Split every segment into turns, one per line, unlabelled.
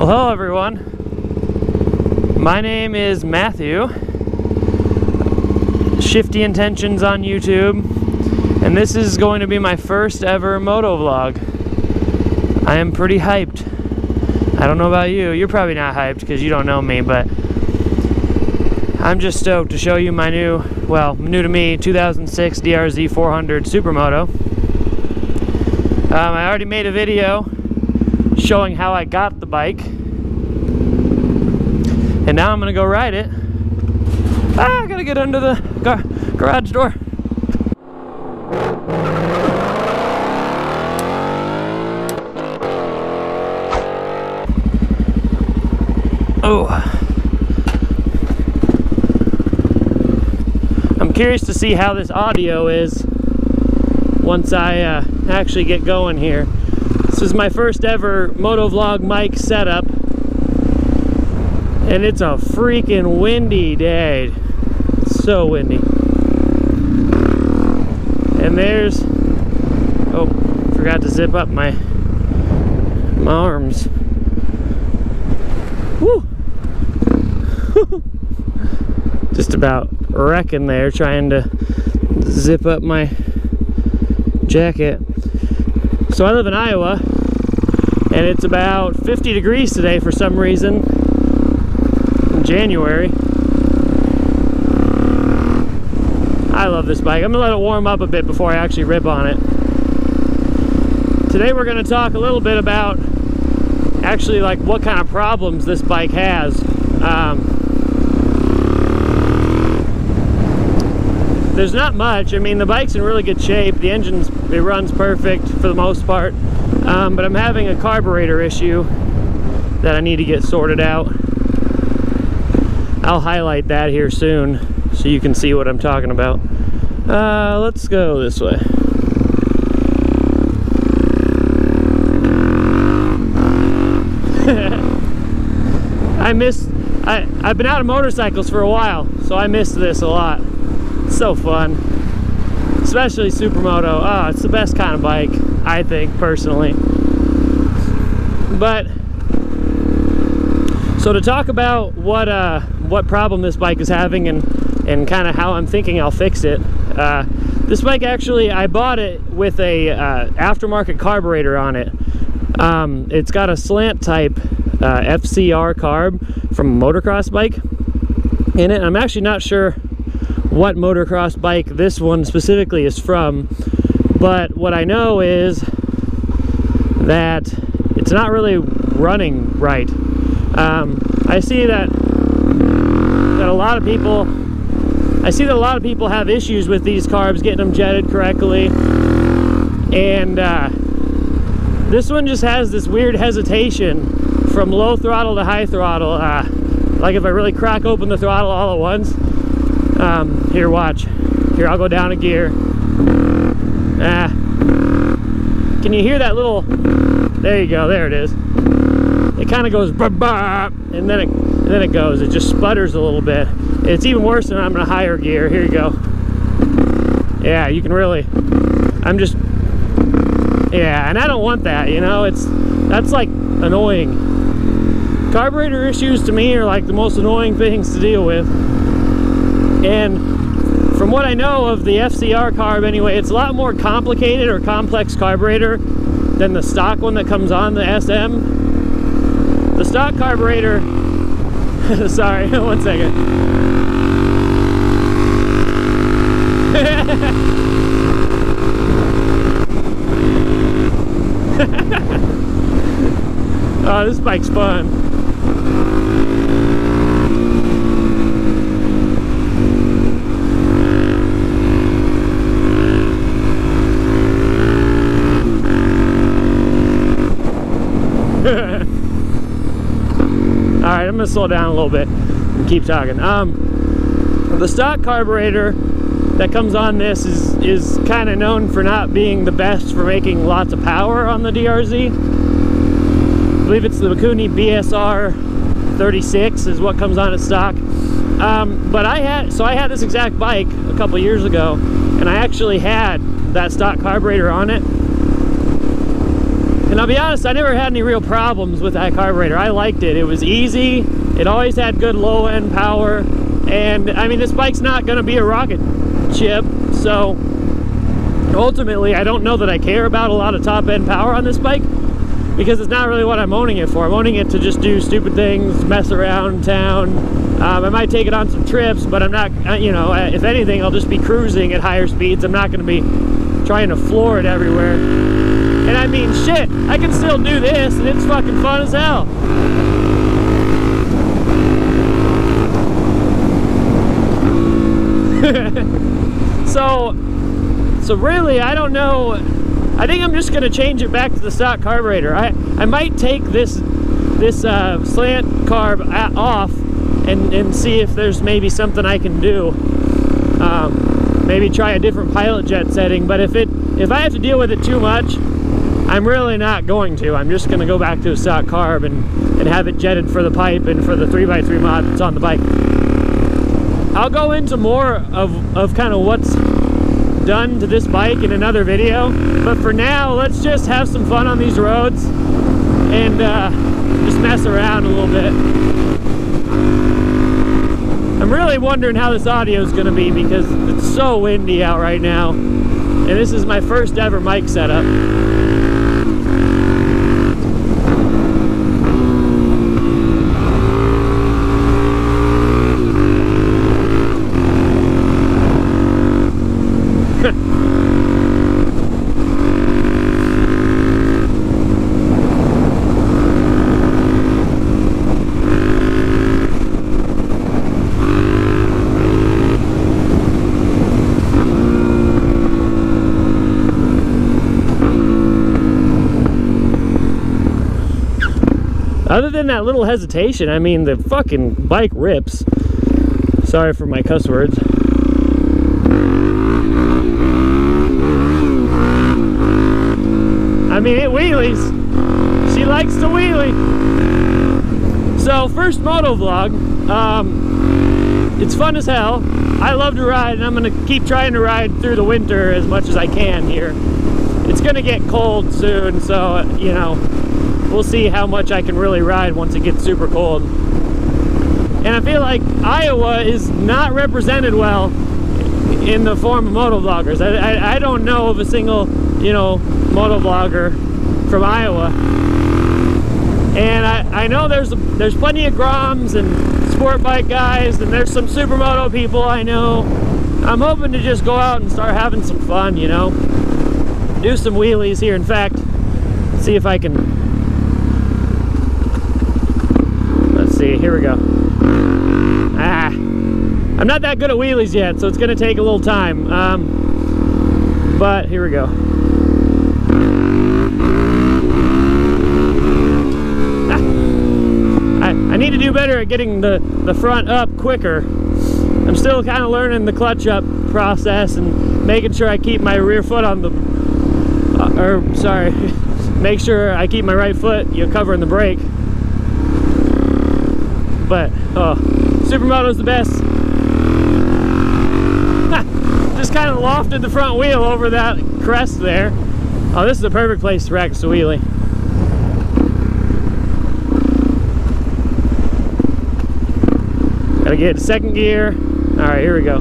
Well, hello everyone. My name is Matthew. Shifty Intentions on YouTube, and this is going to be my first ever motovlog. I am pretty hyped. I don't know about you. You're probably not hyped because you don't know me, but I'm just stoked to show you my new to me, 2006 DRZ 400 Supermoto. I already made a video showing how I got the bike, and now I'm gonna go ride it. I gotta get under the garage door. Oh, I'm curious to see how this audio is once I actually get going here. This is my first ever Motovlog mic setup, and it's a freaking windy day. It's so windy. And there's, oh, forgot to zip up my arms. Woo! Just about wrecking there, trying to zip up my jacket. So I live in Iowa, and it's about 50 degrees today for some reason in January. I love this bike. I'm gonna let it warm up a bit before I actually rip on it. Today we're gonna talk a little bit about actually like what kind of problems this bike has. There's not much. I mean, the bike's in really good shape. The engine's, it runs perfect for the most part. But I'm having a carburetor issue that I need to get sorted out. I'll highlight that here soon so you can see what I'm talking about. Let's go this way. I've been out of motorcycles for a while, so I missed this a lot. It's so fun, especially Supermoto. Oh, it's the best kind of bike, I think, personally. But so to talk about what problem this bike is having and kind of how I'm thinking I'll fix it. This bike, actually, I bought it with a aftermarket carburetor on it. It's got a slant type FCR carb from a motocross bike in it. I'm actually not sure what motocross bike this one specifically is from, but what I know is that it's not really running right. I see that a lot of people have issues with these carbs getting them jetted correctly, and this one just has this weird hesitation from low throttle to high throttle. Like if I really crack open the throttle all at once. Here, watch. Here, I'll go down a gear. Can you hear that little? There you go. There it is. It kind of goes bah, and then it goes. It just sputters a little bit. It's even worse when I'm in a higher gear. Here you go. Yeah, you can really. Yeah, and I don't want that. You know, that's like annoying. Carburetor issues to me are like the most annoying things to deal with. And from what I know of the FCR carb anyway, it's a lot more complicated or complex carburetor than the stock one that comes on the SM. The stock carburetor, sorry, one second. Oh, this bike's fun. Alright, I'm gonna slow down a little bit and keep talking. The stock carburetor that comes on this is kind of known for not being the best for making lots of power on the DRZ. I believe it's the Mikuni BSR 36 is what comes on at stock. But I had this exact bike a couple years ago, and I actually had that stock carburetor on it. And I'll be honest, I never had any real problems with that carburetor. I liked it. It was easy. It always had good low end power. And I mean, this bike's not going to be a rocket ship, so ultimately I don't know that I care about a lot of top end power on this bike, because it's not really what I'm owning it for. I'm owning it to just do stupid things, mess around town. I might take it on some trips, but I'm not, you know, if anything, I'll just be cruising at higher speeds. I'm not going to be trying to floor it everywhere. And I mean, shit, I can still do this, and it's fucking fun as hell. So really, I don't know. I think I'm just gonna change it back to the stock carburetor. I might take this slant carb off and see if there's maybe something I can do. Maybe try a different pilot jet setting. But if I have to deal with it too much, I'm really not going to. I'm just gonna go back to a stock carb and have it jetted for the pipe and for the 3x3 mod that's on the bike. I'll go into more of kind of what's done to this bike in another video, but for now, let's just have some fun on these roads and just mess around a little bit. I'm really wondering how this audio is going to be, because it's so windy out right now, and this is my first ever mic setup. Other than that little hesitation, I mean, the fucking bike rips. Sorry for my cuss words. I mean, it wheelies. She likes to wheelie. So, first motovlog. It's fun as hell. I love to ride, and I'm gonna keep trying to ride through the winter as much as I can here. It's gonna get cold soon, so, you know, we'll see how much I can really ride once it gets super cold. And I feel like Iowa is not represented well in the form of motovloggers. I don't know of a single, you know, motovlogger from Iowa. And I know there's plenty of Groms and sport bike guys, and there's some supermoto people I know. I'm hoping to just go out and start having some fun, you know. Do some wheelies here. In fact, see if I can. Let's see, here we go. I'm not that good at wheelies yet, so it's gonna take a little time. But here we go. I need to do better at getting the front up quicker. I'm still kind of learning the clutch up process and making sure I keep my rear foot on the, make sure I keep my right foot, you know, covering the brake. But, oh, Supermoto's the best. Just kind of lofted the front wheel over that crest there. Oh, this is a perfect place to practice a wheelie. Gotta get second gear. All right, here we go.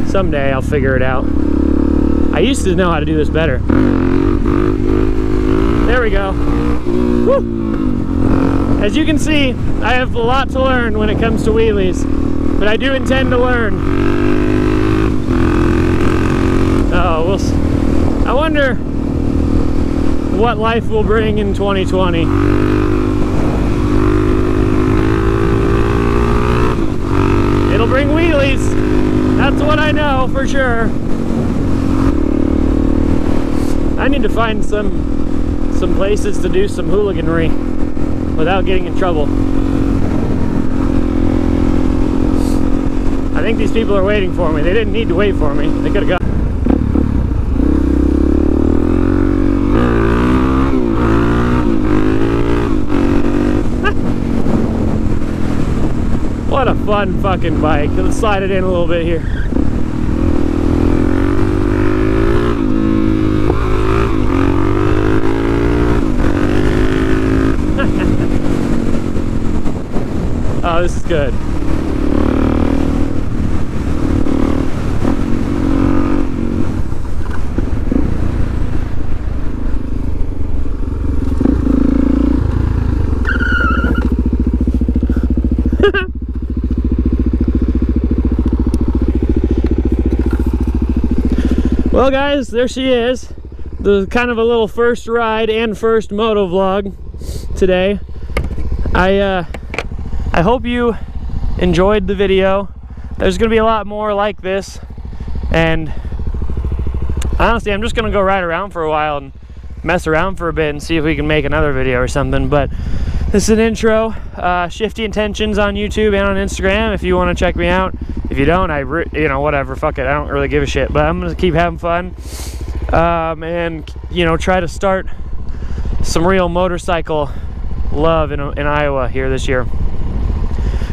Someday I'll figure it out. I used to know how to do this better. There we go. Woo. As you can see, I have a lot to learn when it comes to wheelies, but I do intend to learn. Oh, I wonder what life will bring in 2020. It'll bring wheelies. That's what I know for sure. I need to find some places to do some hooliganry without getting in trouble. I think these people are waiting for me. They didn't need to wait for me. They could have gone. What a fun fucking bike. Let's slide it in a little bit here. good. Well guys, there she is. The kind of a little first ride and first moto vlog today. I hope you enjoyed the video. There's gonna be a lot more like this, and honestly I'm just gonna go ride around for a while and mess around for a bit and see if we can make another video or something. But this is an intro. Shifty Intentions on YouTube and on Instagram if you want to check me out. If you don't, you know, whatever, fuck it, I don't really give a shit. But I'm gonna keep having fun, and you know, try to start some real motorcycle love in Iowa here this year.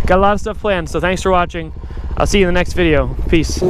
Got a lot of stuff planned, so thanks for watching. I'll see you in the next video. Peace.